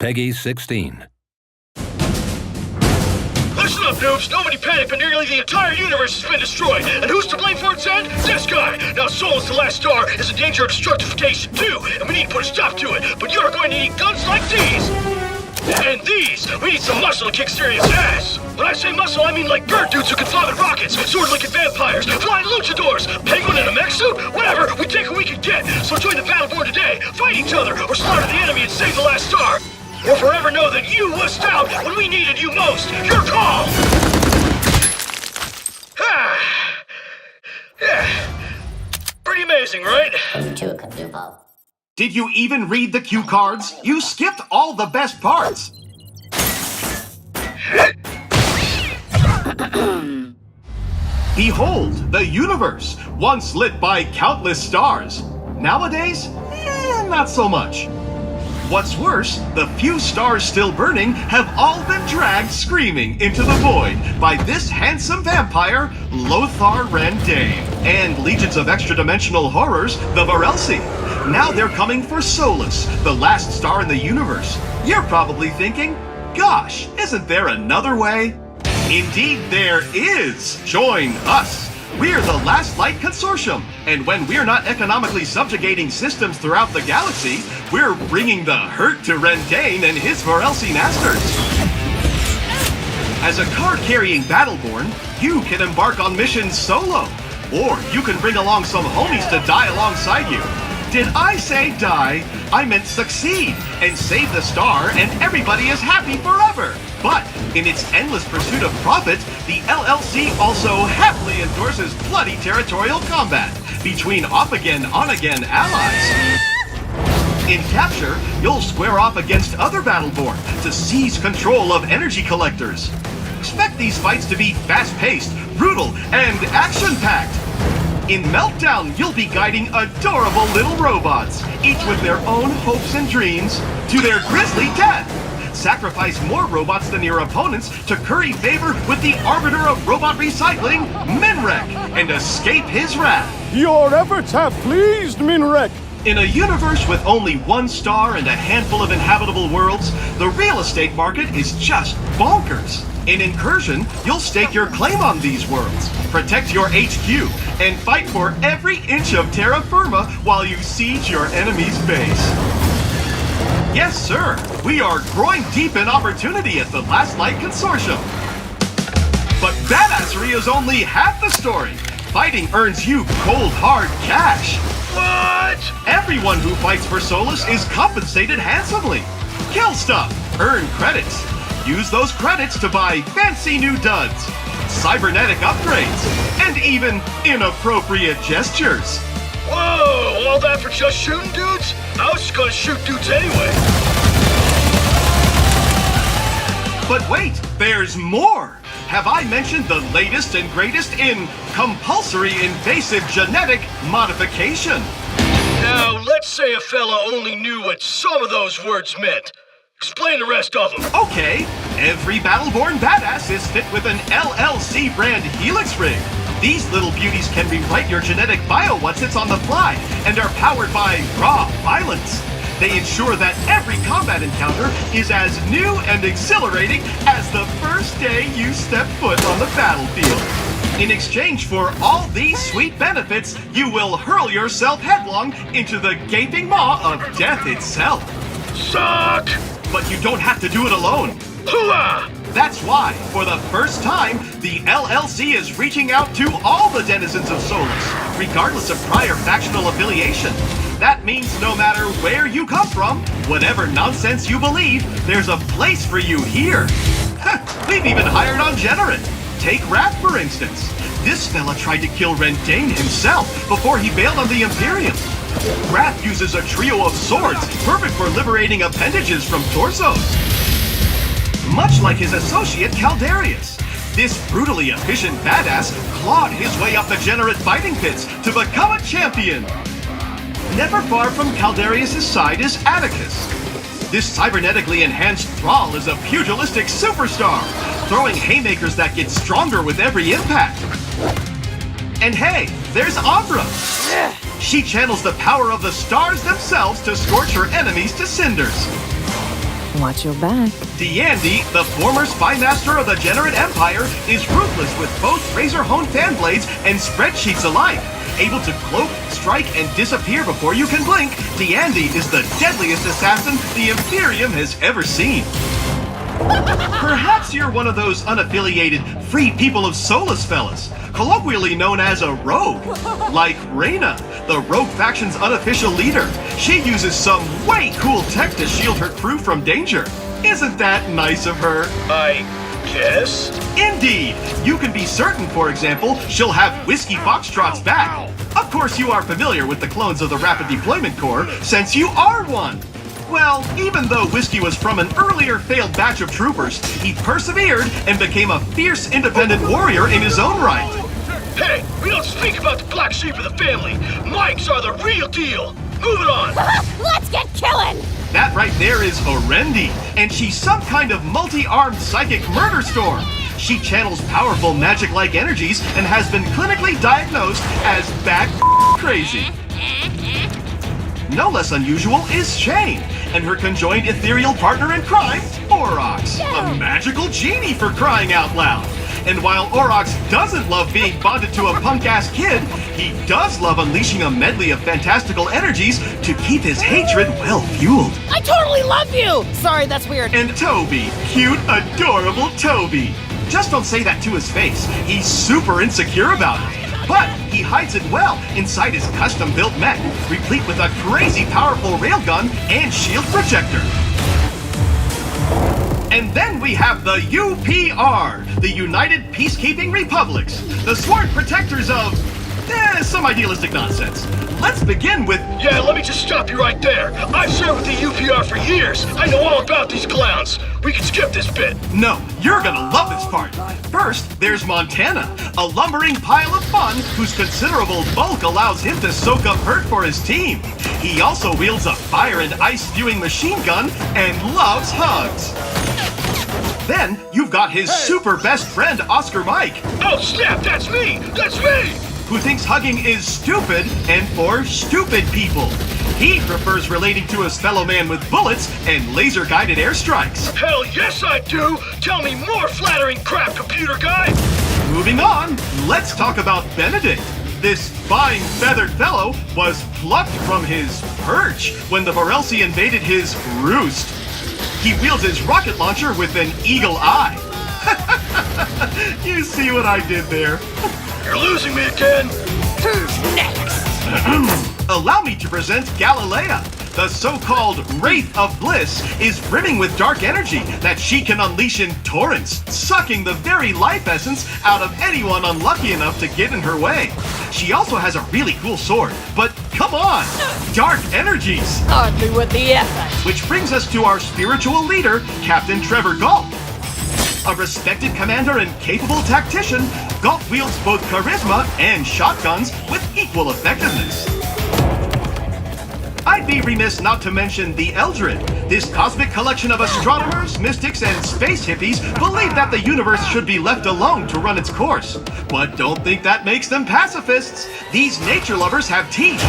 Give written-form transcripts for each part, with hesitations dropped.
Peggy 16. Listen up, noobs. Nobody panic, but nearly the entire universe has been destroyed. And who's to blame for its end? This guy. Now, Solus, the last star, is in danger of destructification, too. And we need to put a stop to it. But you're going to need guns like these. And these. We need some muscle to kick serious ass. When I say muscle, I mean like bird dudes who can fly with rockets, sword-licking vampires, flying luchadors, penguin in a mech suit, whatever. We take what we can get. So join the Battleborn today. Fight each other, or slaughter the enemy and save the last star. Or forever know that you wussed out when we needed you most. Your call! Yeah. Pretty amazing, right? Did you even read the cue cards? You skipped all the best parts. Behold, the universe, once lit by countless stars. Nowadays, not so much. What's worse, the few stars still burning have all been dragged screaming into the void by this handsome vampire, Lothar Rendane, and legions of extra-dimensional horrors, the Varelsi. Now they're coming for Solus, the last star in the universe. You're probably thinking, gosh, isn't there another way? Indeed there is! Join us! We're the Last Light Consortium, and when we're not economically subjugating systems throughout the galaxy, we're bringing the hurt to Rendane and his Varelsi masters. As a card-carrying Battleborn, you can embark on missions solo, or you can bring along some homies to die alongside you. Did I say die? I meant succeed, and save the star, and everybody is happy forever. But in its endless pursuit of profit, the LLC also happily endorses bloody territorial combat between off-again, on-again allies. In Capture, you'll square off against other Battleborn to seize control of energy collectors. Expect these fights to be fast-paced, brutal, and action-packed. In Meltdown, you'll be guiding adorable little robots, each with their own hopes and dreams, to their grisly death. Sacrifice more robots than your opponents to curry favor with the arbiter of robot recycling, Minrek, and escape his wrath. Your efforts have pleased, Minrek. In a universe with only one star and a handful of inhabitable worlds, the real estate market is just bonkers. In Incursion, you'll stake your claim on these worlds, protect your HQ, and fight for every inch of terra firma while you siege your enemy's base. Yes, sir, we are growing deep in opportunity at the Last Light Consortium. But badassery is only half the story. Fighting earns you cold, hard cash. What? Everyone who fights for Solus is compensated handsomely. Kill stuff, earn credits. Use those credits to buy fancy new duds, cybernetic upgrades, and even inappropriate gestures. Whoa, all that for just shooting dudes? I was just gonna shoot dudes anyway. But wait, there's more! Have I mentioned the latest and greatest in compulsory invasive genetic modification? Now, let's say a fella only knew what some of those words meant. Explain the rest of them. Okay, every Battleborn badass is fit with an LLC brand Helix rig. These little beauties can rewrite your genetic bio-whatsits on the fly and are powered by raw violence. They ensure that every combat encounter is as new and exhilarating as the first day you step foot on the battlefield. In exchange for all these sweet benefits, you will hurl yourself headlong into the gaping maw of death itself. Suck! But you don't have to do it alone. Hooah! That's why, for the first time, the LLC is reaching out to all the denizens of Solus, regardless of prior factional affiliation. That means no matter where you come from, whatever nonsense you believe, there's a place for you here. We've even hired Ungenerate. Take Wrath, for instance. This fella tried to kill Rendane himself before he bailed on the Imperium. Wrath uses a trio of swords, perfect for liberating appendages from torsos. Much like his associate Caldarius, this brutally efficient badass clawed his way up the Generate fighting pits to become a champion. Never far from Caldarius' side is Atticus. This cybernetically enhanced thrall is a pugilistic superstar, throwing haymakers that get stronger with every impact. And hey, there's Ambra. She channels the power of the stars themselves to scorch her enemies to cinders. Watch your back. D'Andy, the former spy master of the Generate Empire, is ruthless with both razor-honed fan blades and spreadsheets alike. Able to cloak, strike, and disappear before you can blink, D'Andy is the deadliest assassin the Imperium has ever seen. Perhaps you're one of those unaffiliated free people of Solus fellas, colloquially known as a rogue, like Reyna, the rogue faction's unofficial leader. She uses some way cool tech to shield her crew from danger. Isn't that nice of her? I guess? Indeed! You can be certain, for example, she'll have Whiskey Foxtrot's back. Of course you are familiar with the clones of the Rapid Deployment Corps, since you are one. Well, even though Whiskey was from an earlier failed batch of troopers, he persevered and became a fierce independent warrior in his own right. Hey, we don't speak about the black sheep of the family. Mikes are the real deal. Moving on. Let's get killing! That right there is Orendi, and she's some kind of multi-armed psychic murder storm. She channels powerful magic-like energies and has been clinically diagnosed as bat crazy. No less unusual is Shane, and her conjoined ethereal partner in crime, Aurochs, a magical genie for crying out loud. And while Aurochs doesn't love being bonded to a punk-ass kid, he does love unleashing a medley of fantastical energies to keep his hatred well-fueled. I totally love you! Sorry, that's weird. And Toby, cute, adorable Toby. Just don't say that to his face. He's super insecure about it. But he hides it well inside his custom-built mech, replete with a crazy powerful railgun and shield projector. And then we have the UPR, the United Peacekeeping Republics, the sworn protectors of some idealistic nonsense. Let's begin with... Yeah, let me just stop you right there. I've served with the UPR for years. I know all about these clowns. We can skip this bit. No, you're gonna love this part. First, there's Montana, a lumbering pile of fun whose considerable bulk allows him to soak up hurt for his team. He also wields a fire and ice spewing machine gun and loves hugs. Then, you've got his super best friend, Oscar Mike. Oh, snap, that's me! That's me! Who thinks hugging is stupid and for stupid people. He prefers relating to his fellow man with bullets and laser-guided airstrikes. Hell yes, I do! Tell me more flattering crap, computer guy! Moving on, let's talk about Benedict. This fine feathered fellow was plucked from his perch when the Varelsi invaded his roost. He wields his rocket launcher with an eagle eye. You see what I did there? You're losing me again! Who's next? Allow me to present Galilea. The so-called Wraith of Bliss is brimming with dark energy that she can unleash in torrents, sucking the very life essence out of anyone unlucky enough to get in her way. She also has a really cool sword, but come on! Dark energies! Hardly with the effort. Which brings us to our spiritual leader, Captain Trevor Galt. A respected commander and capable tactician, Galt wields both charisma and shotguns with equal effectiveness. I'd be remiss not to mention the Eldred. This cosmic collection of astronomers, mystics, and space hippies believe that the universe should be left alone to run its course. But don't think that makes them pacifists. These nature lovers have teeth.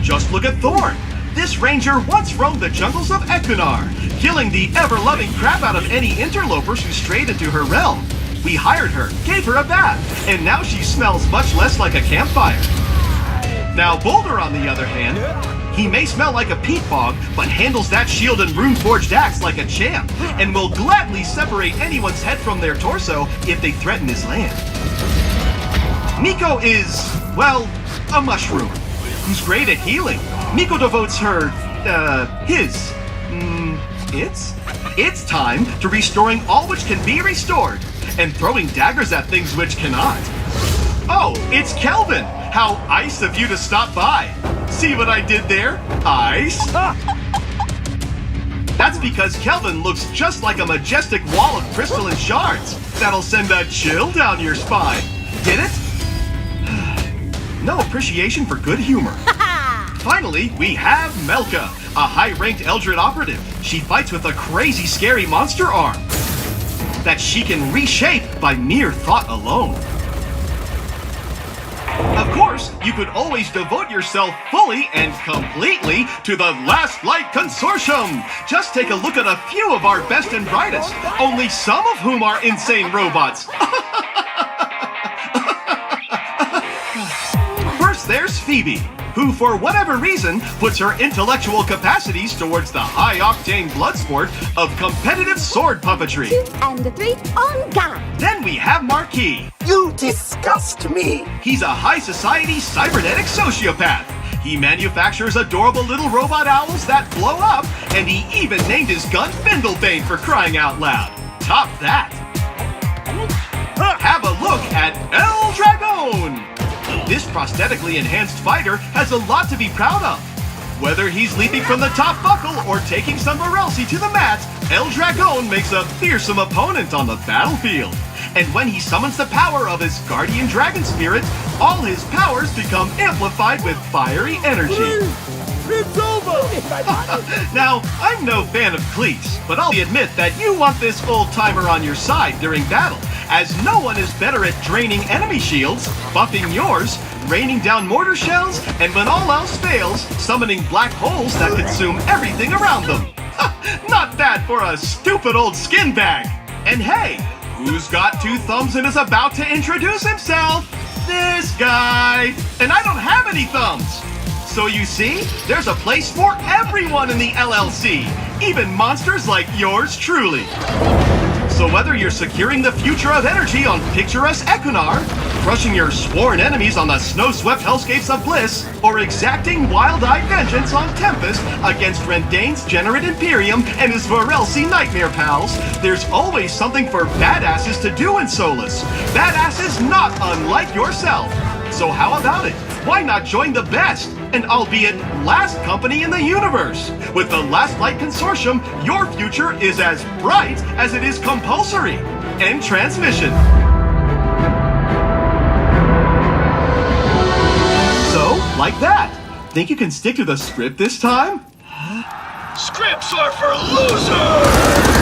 Just look at Thorn. This ranger once roamed the jungles of Equinar, killing the ever-loving crap out of any interlopers who strayed into her realm. We hired her, gave her a bath, and now she smells much less like a campfire. Now Boulder, on the other hand, he may smell like a peat bog, but handles that shield and rune-forged axe like a champ, and will gladly separate anyone's head from their torso if they threaten his land. Miko is, well, a mushroom, who's great at healing. Miko devotes her, It's time to restoring all which can be restored, and throwing daggers at things which cannot. Oh, it's Kelvin! How ice of you to stop by! See what I did there? Ice? That's because Kelvin looks just like a majestic wall of crystalline shards that'll send a chill down your spine. Get it? No appreciation for good humor. Finally, we have Melka, a high-ranked Eldred operative. She fights with a crazy, scary monster arm that she can reshape by mere thought alone. Of course, you could always devote yourself fully and completely to the Last Light Consortium. Just take a look at a few of our best and brightest, only some of whom are insane robots. First, there's Phoebe, who, for whatever reason, puts her intellectual capacities towards the high-octane blood sport of competitive sword puppetry. 2 and 3 on guard. Then we have Marquis. You disgust me. He's a high-society cybernetic sociopath. He manufactures adorable little robot owls that blow up, and he even named his gun Bindlebane for crying out loud. Top that. Have a look at El Dragn. This prosthetically enhanced fighter has a lot to be proud of. Whether he's leaping from the top buckle or taking some Morelsi to the mat, El Dragn makes a fearsome opponent on the battlefield. And when he summons the power of his guardian dragon spirit, all his powers become amplified with fiery energy. It's over! Now, I'm no fan of cleats, but I'll admit that you want this old-timer on your side during battle, as no one is better at draining enemy shields, buffing yours, raining down mortar shells, and when all else fails, summoning black holes that consume everything around them. Not bad for a stupid old skin bag. And hey, who's got 2 thumbs and is about to introduce himself? This guy. And I don't have any thumbs. So you see, there's a place for everyone in the LLC, even monsters like yours truly. So whether you're securing the future of energy on picturesque Equinar, crushing your sworn enemies on the snow-swept hellscapes of Bliss, or exacting wild-eyed vengeance on Tempest against Rendain's Generate Imperium and his Vorelsi Nightmare pals, there's always something for badasses to do in Solus. Badasses not unlike yourself. So how about it? Why not join the best, and albeit last company in the universe? With the Last Light Consortium, your future is as bright as it is compulsory. End transmission. So, like that. Think you can stick to the script this time? Scripts are for losers!